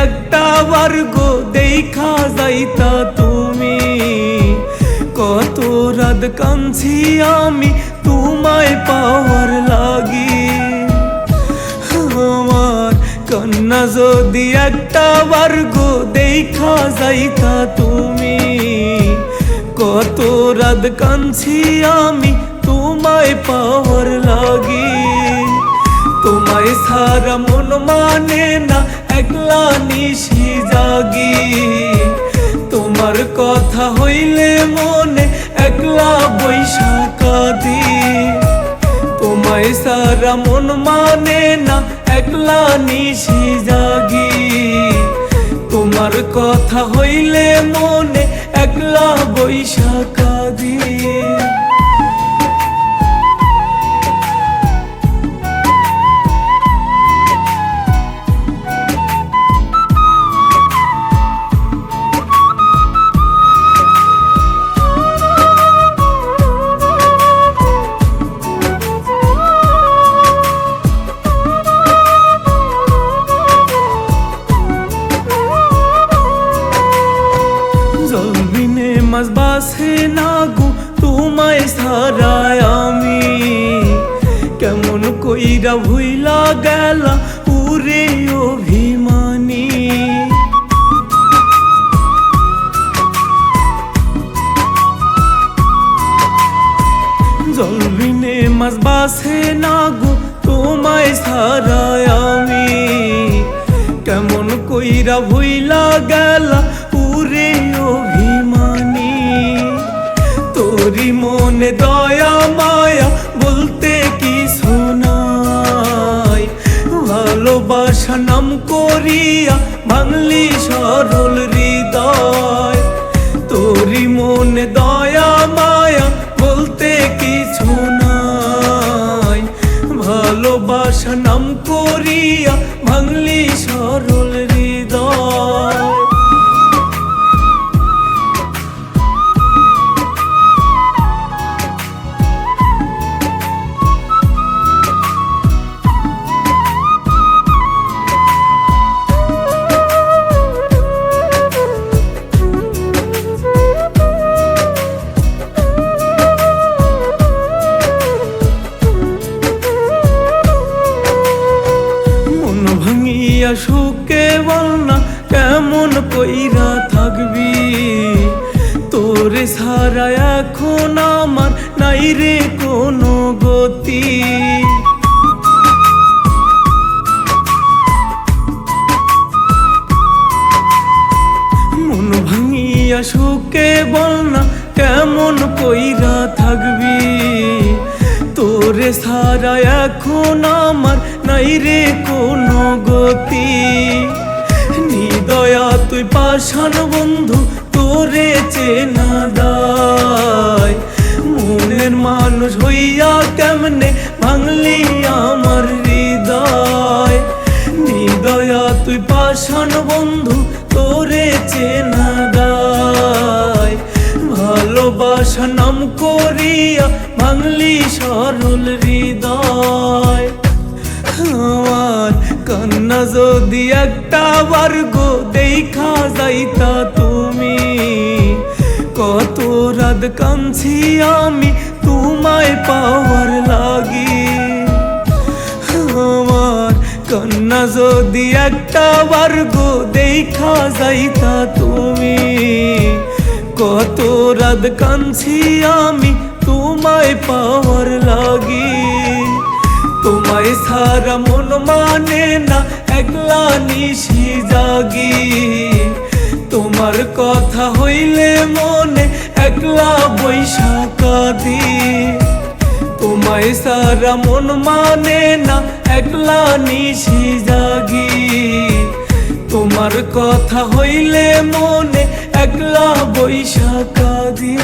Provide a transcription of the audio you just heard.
একটা বার গো দেখা যাইতা তুমি, কত রাত কাঁদছি আমি তোমায় পাওয়ার লাগি। আমার কন্যা যদি একটা বার গো দেখা যাইতা তুমি, কত রাত কাঁদছি আমি তোমায় পাওয়ার লাগি। তোমায় সারা মন মানে না একলা নিশি জাগি, তোমার কথা হইলে মনে একলা বৈশা কাঁদি। তোমায় সারা মন মানে না একলা নিশি জাগি, তোমার কথা হইলে মনে একলা বৈশা কাঁদি। জলবিনে মাছ বাসে না গো তোমায় সারায় আমি, কেমন কইরা ভুইলা গেলা উরে অভিমানী। জলবিনে মাছ বাসে না গো তোমায় সারায় আমি, কেমন কইরা ভুইলা গেলা উরে অভিমানী। তোরি মনে দয়া মায়া বলতে কিছু নাই, ভালোবাসা নাম করিয়া ভাঙলি সরল হৃদয়। তোরি মনে দয়া মায়া বলতে কিছু নাই, ভালোবাসা নাম করিয়া ভাঙলি সরল হৃদয়। সুখে বল না কেমন কইরা থাকবি, তোরে সারা এখন আমার নাই রে কোনো গতি। মন ভাঙিয়া সুখে বল না কেমন কইরা থাকবি, তোরে সারা এখন আমার নাই রে কোনো গতি। নিদয়া তুই পাষাণ বন্ধু তোরে চেনা দায়, মনের মানুষ হইয়া কেমনে ভাঙলি আমার হৃদয়। নিদয়া তুই পাষাণ বন্ধু তোরে চেনা দায়, ভালোবাসা নাম করিয়া ভাঙলি সরল হৃদয়। আমার কন্যা যদি একটা বার গো দেখা যাইতা তুমি, কত রাত কাঁদছি আমি তোমায় পাওয়ার লাগি। আমার কন্যা যদি একটা বার গো দেখা যাইতা তুমি, কত রাত কাঁদছি আমি তোমায় পাওয়ার লাগি। তোমায় সারা মন মানে না একলা নিশি জাগি, তোমার কথা হইলে মনে একলা বৈশা কাঁদি। তোমায় সারা মন মানে না একলা নিশি জাগি, তোমার কথা হইলে মনে একলা বৈশা কাঁদি।